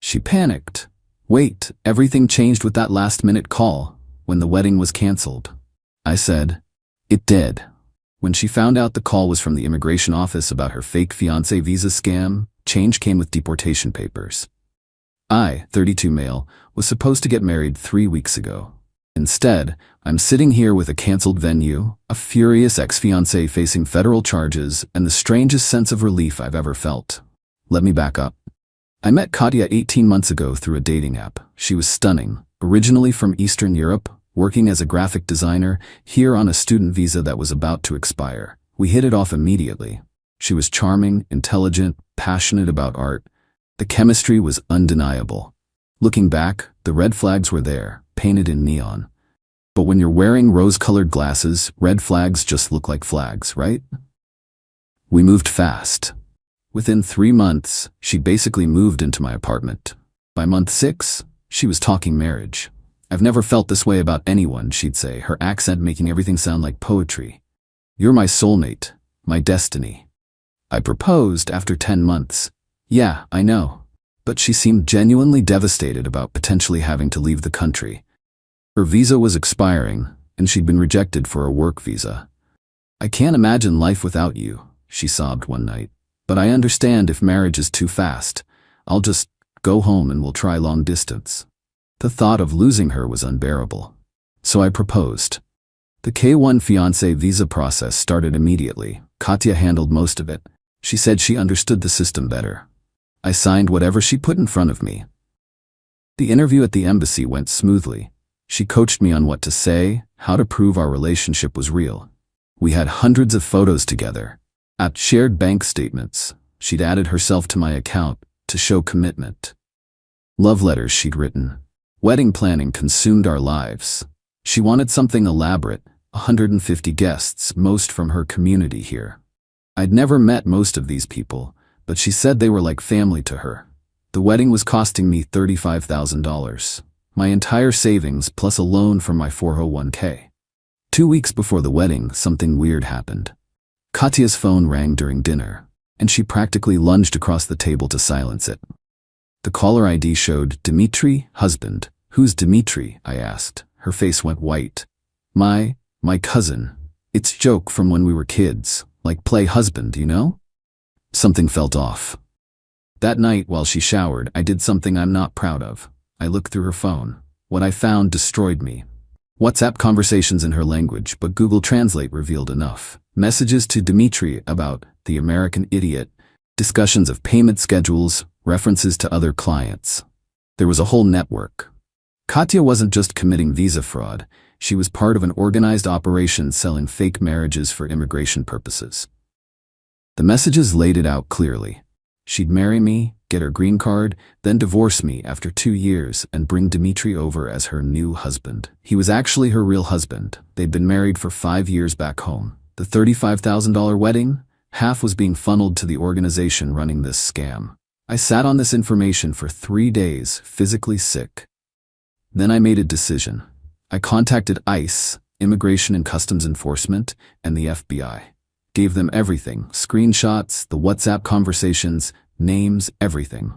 She panicked. Wait, everything changed with that last-minute call, when the wedding was canceled. I said, it did. When she found out the call was from the immigration office about her fake fiancé visa scam, change came with deportation papers. I, 32 male, was supposed to get married 3 weeks ago. Instead, I'm sitting here with a canceled venue, a furious ex-fiancé facing federal charges, and the strangest sense of relief I've ever felt. Let me back up. I met Katya 18 months ago through a dating app. She was stunning, originally from Eastern Europe, working as a graphic designer, here on a student visa that was about to expire. We hit it off immediately. She was charming, intelligent, passionate about art. The chemistry was undeniable. Looking back, the red flags were there, painted in neon. But when you're wearing rose-colored glasses, red flags just look like flags, right? We moved fast. Within 3 months, she basically moved into my apartment. By month 6, she was talking marriage. I've never felt this way about anyone, she'd say, her accent making everything sound like poetry. You're my soulmate, my destiny. I proposed after 10 months. Yeah, I know. But she seemed genuinely devastated about potentially having to leave the country. Her visa was expiring, and she'd been rejected for a work visa. I can't imagine life without you, she sobbed one night. But I understand if marriage is too fast. I'll just go home and we'll try long distance. The thought of losing her was unbearable. So I proposed. The K1 fiancé visa process started immediately. Katya handled most of it. She said she understood the system better. I signed whatever she put in front of me. The interview at the embassy went smoothly. She coached me on what to say, how to prove our relationship was real. We had hundreds of photos together. At shared bank statements, she'd added herself to my account to show commitment. Love letters she'd written. Wedding planning consumed our lives. She wanted something elaborate, 150 guests, most from her community here. I'd never met most of these people, but she said they were like family to her. The wedding was costing me $35,000, my entire savings plus a loan from my 401k. 2 weeks before the wedding, something weird happened. Katya's phone rang during dinner, and she practically lunged across the table to silence it. The caller ID showed Dmitry, husband. Who's Dmitry? I asked. Her face went white. My cousin. It's joke from when we were kids, like play husband, you know? Something felt off. That night, while she showered, I did something I'm not proud of. I looked through her phone. What I found destroyed me. WhatsApp conversations in her language, but Google Translate revealed enough. Messages to Dmitry about the American idiot, discussions of payment schedules, references to other clients. There was a whole network. Katya wasn't just committing visa fraud, she was part of an organized operation selling fake marriages for immigration purposes. The messages laid it out clearly. She'd marry me, get her green card, then divorce me after 2 years and bring Dmitry over as her new husband. He was actually her real husband. They'd been married for 5 years back home. The $35,000 wedding, half was being funneled to the organization running this scam. I sat on this information for 3 days, physically sick. Then I made a decision. I contacted ICE, Immigration and Customs Enforcement, and the FBI. Gave them everything, screenshots, the WhatsApp conversations, names, everything.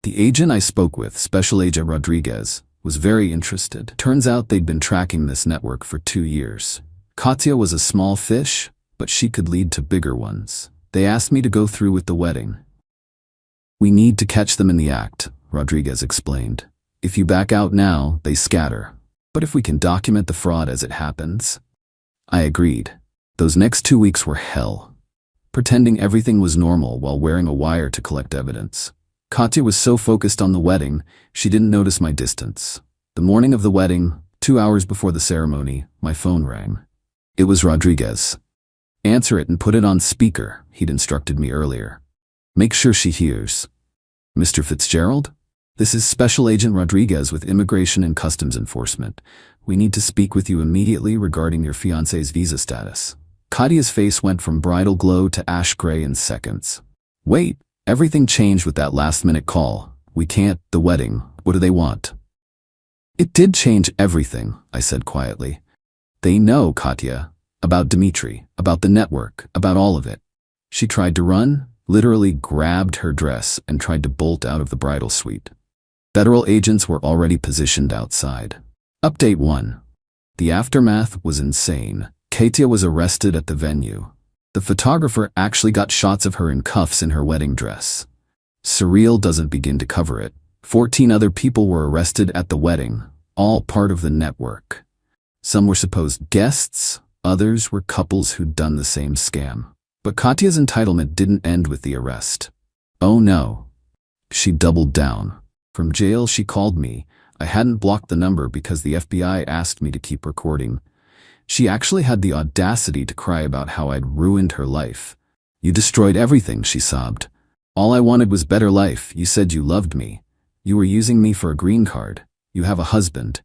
The agent I spoke with, Special Agent Rodriguez, was very interested. Turns out they'd been tracking this network for 2 years. Katya was a small fish, but she could lead to bigger ones. They asked me to go through with the wedding. We need to catch them in the act, Rodriguez explained. If you back out now, they scatter. But if we can document the fraud as it happens. I agreed. Those next 2 weeks were hell. Pretending everything was normal while wearing a wire to collect evidence. Katya was so focused on the wedding, she didn't notice my distance. The morning of the wedding, 2 hours before the ceremony, my phone rang. It was Rodriguez. Answer it and put it on speaker, he'd instructed me earlier. Make sure she hears. Mr. Fitzgerald? This is Special Agent Rodriguez with Immigration and Customs Enforcement. We need to speak with you immediately regarding your fiancé's visa status. Katya's face went from bridal glow to ash gray in seconds. Wait, everything changed with that last-minute call. We can't, the wedding, what do they want? It did change everything, I said quietly. They know, Katya, about Dmitry, about the network, about all of it. She tried to run, literally grabbed her dress and tried to bolt out of the bridal suite. Federal agents were already positioned outside. Update 1. The aftermath was insane. Katia was arrested at the venue. The photographer actually got shots of her in cuffs in her wedding dress. Surreal doesn't begin to cover it. 14 other people were arrested at the wedding, all part of the network. Some were supposed guests, others were couples who'd done the same scam. But Katia's entitlement didn't end with the arrest. Oh no. She doubled down. From jail she called me. I hadn't blocked the number because the FBI asked me to keep recording. She actually had the audacity to cry about how I'd ruined her life. "You destroyed everything," she sobbed. "All I wanted was better life. You said you loved me. You were using me for a green card. You have a husband.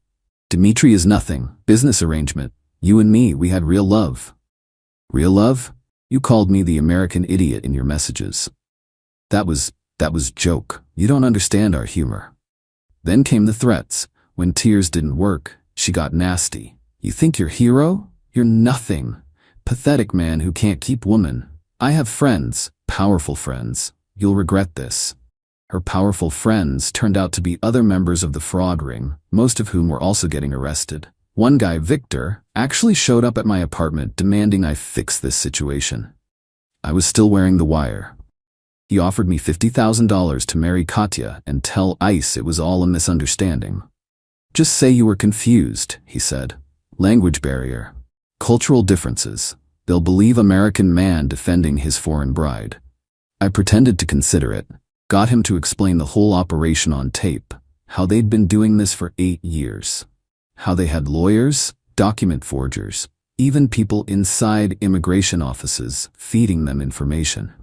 Dimitri is nothing. Business arrangement. You and me, we had real love." "Real love? You called me the American idiot in your messages." That was joke. You don't understand our humor." Then came the threats. When tears didn't work, she got nasty. "You think you're hero? You're nothing. Pathetic man who can't keep woman. I have friends, powerful friends. You'll regret this." Her powerful friends turned out to be other members of the fraud ring, most of whom were also getting arrested. One guy, Victor, actually showed up at my apartment demanding I fix this situation. I was still wearing the wire. He offered me $50,000 to marry Katia and tell ICE it was all a misunderstanding. "Just say you were confused," he said. "Language barrier. Cultural differences. They'll believe American man defending his foreign bride." I pretended to consider it, got him to explain the whole operation on tape, how they'd been doing this for 8 years. How they had lawyers, document forgers, even people inside immigration offices feeding them information.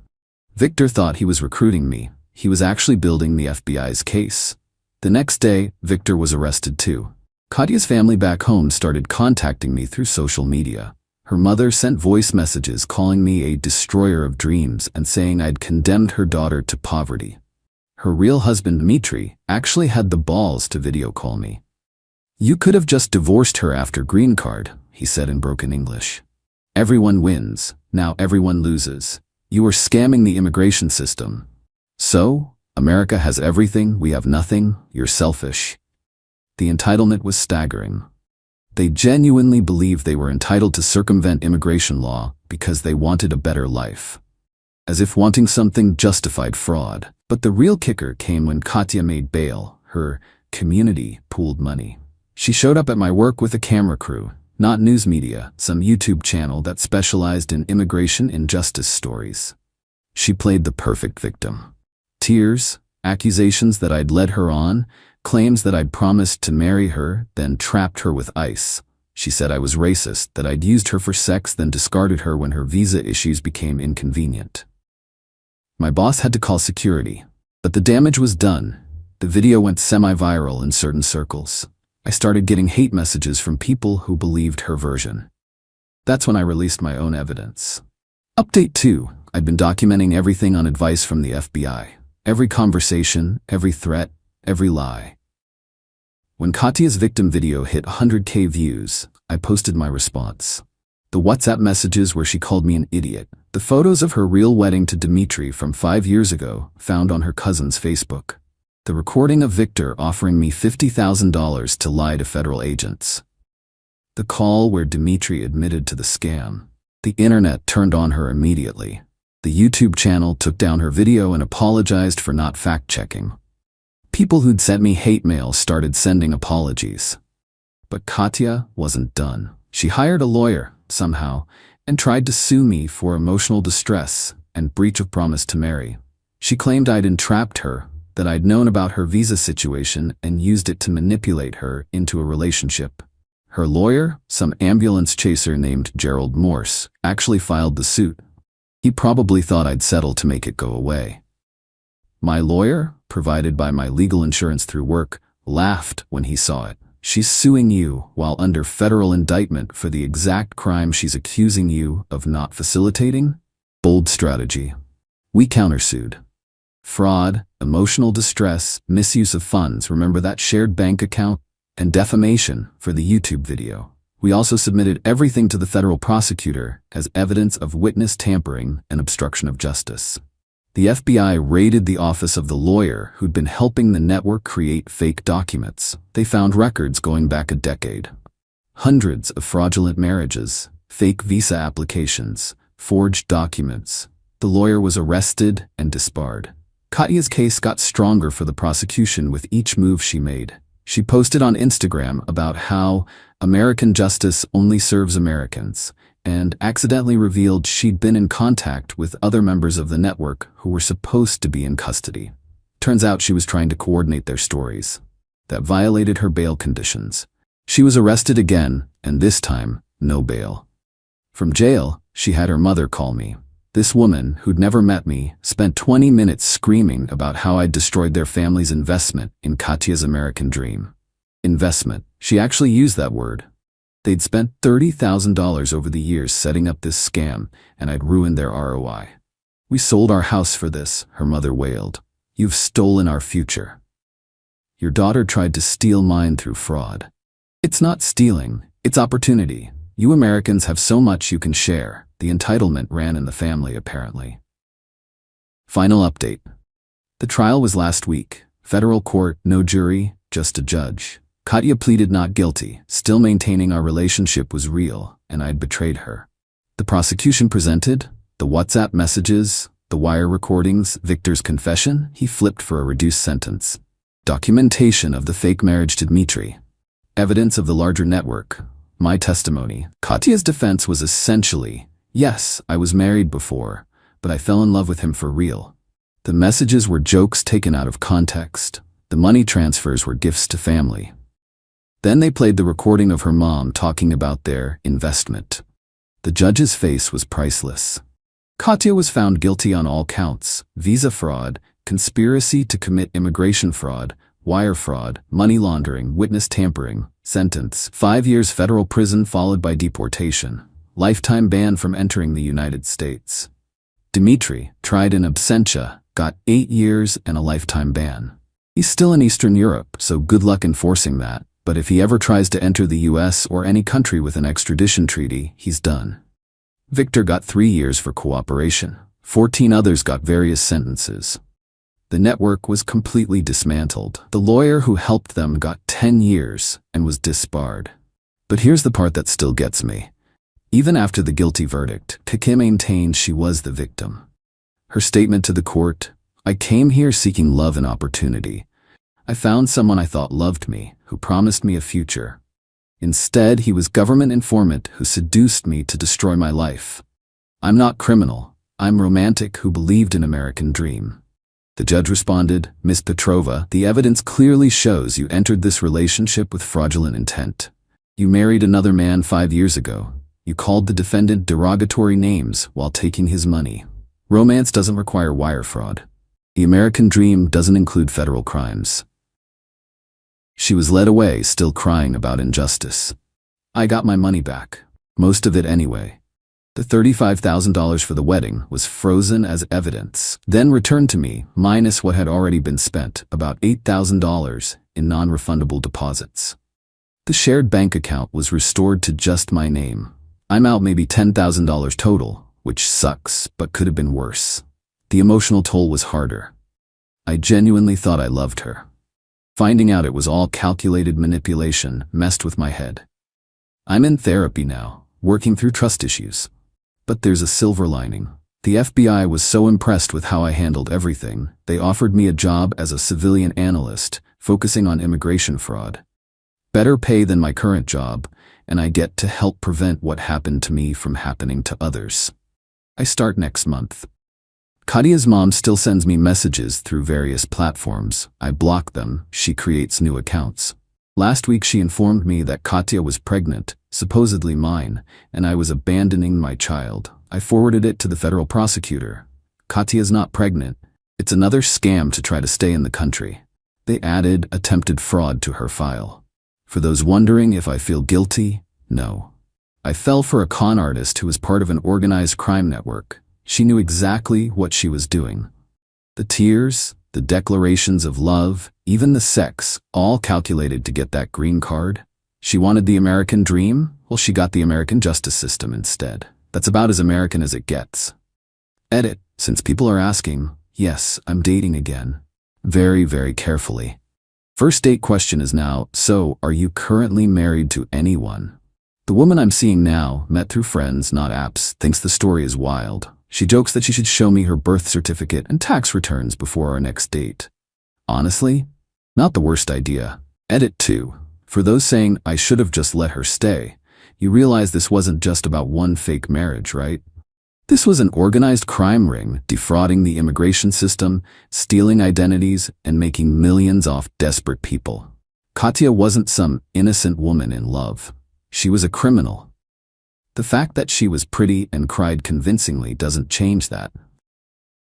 Victor thought he was recruiting me. He was actually building the FBI's case. The next day, Victor was arrested too. Katia's family back home started contacting me through social media. Her mother sent voice messages calling me a destroyer of dreams and saying I'd condemned her daughter to poverty. Her real husband, Dmitri, actually had the balls to video call me. "You could have just divorced her after green card," he said in broken English. "Everyone wins. Now everyone loses. You are scamming the immigration system. So, America has everything, we have nothing, you're selfish." The entitlement was staggering. They genuinely believed they were entitled to circumvent immigration law because they wanted a better life. As if wanting something justified fraud. But the real kicker came when Katia made bail. Her community pooled money. She showed up at my work with a camera crew. Not news media, some YouTube channel that specialized in immigration injustice stories. She played the perfect victim. Tears, accusations that I'd led her on, claims that I'd promised to marry her, then trapped her with ICE. She said I was racist, that I'd used her for sex, then discarded her when her visa issues became inconvenient. My boss had to call security, but the damage was done. The video went semi-viral in certain circles. I started getting hate messages from people who believed her version. That's when I released my own evidence. Update 2. I'd been documenting everything on advice from the FBI. Every conversation, every threat, every lie. When Katia's victim video hit 100K views, I posted my response. The WhatsApp messages where she called me an idiot. The photos of her real wedding to Dimitri from 5 years ago, found on her cousin's Facebook. The recording of Victor offering me $50,000 to lie to federal agents. The call where Dimitri admitted to the scam. The internet turned on her immediately. The YouTube channel took down her video and apologized for not fact-checking. People who'd sent me hate mail started sending apologies. But Katia wasn't done. She hired a lawyer, somehow, and tried to sue me for emotional distress and breach of promise to marry. She claimed I'd entrapped her, that I'd known about her visa situation and used it to manipulate her into a relationship. Her lawyer, some ambulance chaser named Gerald Morse, actually filed the suit. He probably thought I'd settle to make it go away. My lawyer, provided by my legal insurance through work, laughed when he saw it. "She's suing you while under federal indictment for the exact crime she's accusing you of not facilitating?" Bold strategy. We countersued. Fraud, emotional distress, misuse of funds, remember that shared bank account, and defamation for the YouTube video. We also submitted everything to the federal prosecutor as evidence of witness tampering and obstruction of justice. The FBI raided the office of the lawyer who'd been helping the network create fake documents. They found records going back a decade. Hundreds of fraudulent marriages, fake visa applications, forged documents. The lawyer was arrested and disbarred. Katya's case got stronger for the prosecution with each move she made. She posted on Instagram about how American justice only serves Americans, and accidentally revealed she'd been in contact with other members of the network who were supposed to be in custody. Turns out she was trying to coordinate their stories. That violated her bail conditions. She was arrested again, and this time, no bail. From jail, she had her mother call me. This woman, who'd never met me, spent 20 minutes screaming about how I'd destroyed their family's investment in Katya's American dream. Investment. She actually used that word. They'd spent $30,000 over the years setting up this scam, and I'd ruined their ROI. We sold our house for this, her mother wailed. You've stolen our future. Your daughter tried to steal mine through fraud. It's not stealing, it's opportunity. You Americans have so much you can share. The entitlement ran in the family, apparently. Final update. The trial was last week. Federal court, no jury, just a judge. Katya pleaded not guilty, still maintaining our relationship was real, and I'd betrayed her. The prosecution presented the WhatsApp messages, the wire recordings, Victor's confession. He flipped for a reduced sentence. Documentation of the fake marriage to Dmitry. Evidence of the larger network. My testimony. Katya's defense was essentially, yes, I was married before, but I fell in love with him for real. The messages were jokes taken out of context. The money transfers were gifts to family. Then they played the recording of her mom talking about their investment. The judge's face was priceless. Katya was found guilty on all counts: visa fraud, conspiracy to commit immigration fraud, wire fraud, money laundering, witness tampering. Sentence: 5 years federal prison followed by deportation. Lifetime ban from entering the United States. Dmitry, tried in absentia, got 8 years and a lifetime ban. He's still in Eastern Europe, so good luck enforcing that. But if he ever tries to enter the US or any country with an extradition treaty, he's done. Victor got 3 years for cooperation. 14 others got various sentences. The network was completely dismantled. The lawyer who helped them got 10 years and was disbarred. But here's the part that still gets me. Even after the guilty verdict, Katya maintained she was the victim. Her statement to the court: I came here seeking love and opportunity. I found someone I thought loved me, who promised me a future. Instead, he was government informant who seduced me to destroy my life. I'm not criminal. I'm romantic who believed in American dream. The judge responded, Ms. Petrova, the evidence clearly shows you entered this relationship with fraudulent intent. You married another man 5 years ago. You called the defendant derogatory names while taking his money. Romance doesn't require wire fraud. The American dream doesn't include federal crimes. She was led away, still crying about injustice. I got my money back. Most of it anyway. The $35,000 for the wedding was frozen as evidence, then returned to me, minus what had already been spent, about $8,000 in non-refundable deposits. The shared bank account was restored to just my name. I'm out maybe $10,000 total, which sucks, but could have been worse. The emotional toll was harder. I genuinely thought I loved her. Finding out it was all calculated manipulation messed with my head. I'm in therapy now, working through trust issues. But there's a silver lining. The FBI was so impressed with how I handled everything, they offered me a job as a civilian analyst, focusing on immigration fraud. Better pay than my current job, and I get to help prevent what happened to me from happening to others. I start next month. Katya's mom still sends me messages through various platforms. I block them. She creates new accounts. Last week she informed me that Katya was pregnant, supposedly mine, and I was abandoning my child. I forwarded it to the federal prosecutor. Katya's not pregnant. It's another scam to try to stay in the country. They added attempted fraud to her file. For those wondering if I feel guilty, no. I fell for a con artist who was part of an organized crime network. She knew exactly what she was doing. The tears, the declarations of love, even the sex, all calculated to get that green card. She wanted the American dream? Well, she got the American justice system instead. That's about as American as it gets. Edit: since people are asking, Yes, I'm dating again. Very, very carefully. First date question is now, so are you currently married to anyone? The woman I'm seeing now, met through friends, not apps, thinks the story is wild. She jokes that she should show me her birth certificate and tax returns before our next date. Honestly, not the worst idea. Edit 2. For those saying I should have just let her stay, you realize this wasn't just about one fake marriage, right? This was an organized crime ring, defrauding the immigration system, stealing identities, and making millions off desperate people. Katya wasn't some innocent woman in love. She was a criminal. The fact that she was pretty and cried convincingly doesn't change that.